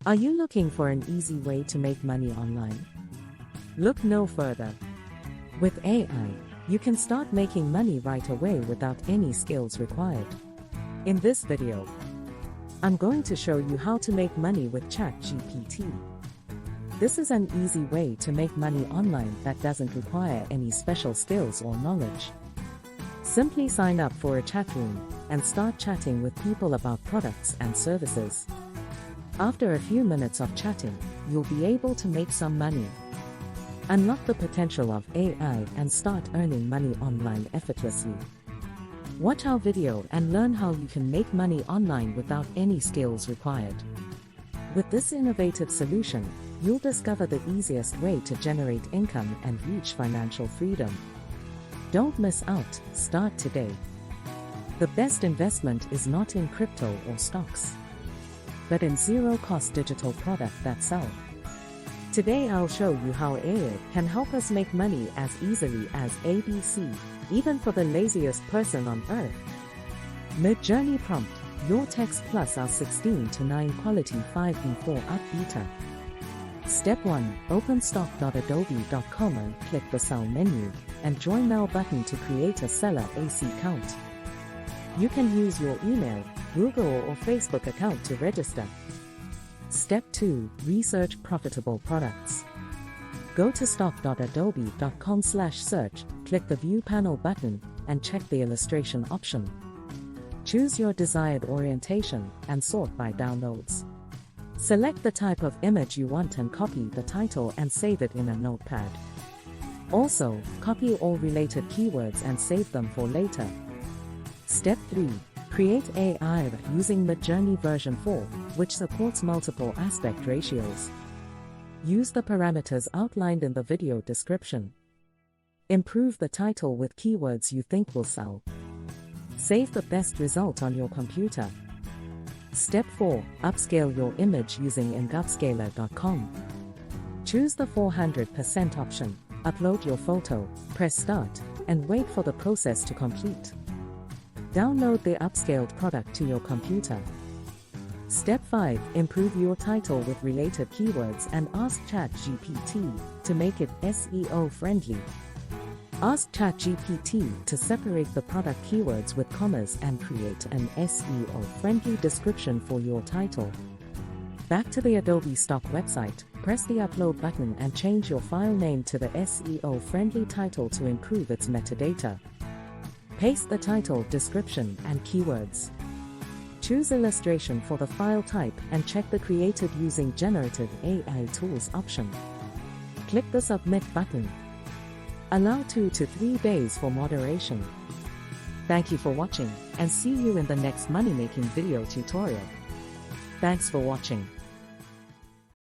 Are you looking for an easy way to make money online? Look no further. With AI, you can start making money right away without any skills required. In this video, I'm going to show you how to make money with ChatGPT. This is an easy way to make money online that doesn't require any special skills or knowledge. Simply sign up for a chat room and start chatting with people about products and services. After a few minutes of chatting, you'll be able to make some money. Unlock the potential of AI and start earning money online effortlessly. Watch our video and learn how you can make money online without any skills required. With this innovative solution, you'll discover the easiest way to generate income and reach financial freedom. Don't miss out, start today. The best investment is not in crypto or stocks, but in zero-cost digital products that sell. Today I'll show you how AI can help us make money as easily as ABC, even for the laziest person on earth. Midjourney prompt: your text plus our 16:9 quality 5v4 up beta. Step 1. Open stock.adobe.com and click the Sell menu, and Join Now button to create a seller AC account. You can use your email, Google or Facebook account to register. Step 2. Research profitable products. Go to stock.adobe.com/search, click the View Panel button, and check the illustration option. Choose your desired orientation and sort by downloads. Select the type of image you want and copy the title and save it in a notepad. Also, copy all related keywords and save them for later. Step 3. Create AI using Midjourney version 4, which supports multiple aspect ratios. Use the parameters outlined in the video description. Improve the title with keywords you think will sell. Save the best result on your computer. Step 4. Upscale your image using ingupscaler.com. Choose the 400% option, upload your photo, press start, and wait for the process to complete. Download the upscaled product to your computer. Step 5. Improve your title with related keywords and ask ChatGPT to make it SEO friendly. Ask ChatGPT to separate the product keywords with commas and create an SEO-friendly description for your title. Back to the Adobe Stock website, press the Upload button and change your file name to the SEO-friendly title to improve its metadata. Paste the title, description, and keywords. Choose illustration for the file type and check the Created using Generative AI Tools option. Click the Submit button. Allow 2 to 3 days for moderation. Thank you for watching, and see you in the next money-making video tutorial. Thanks for watching.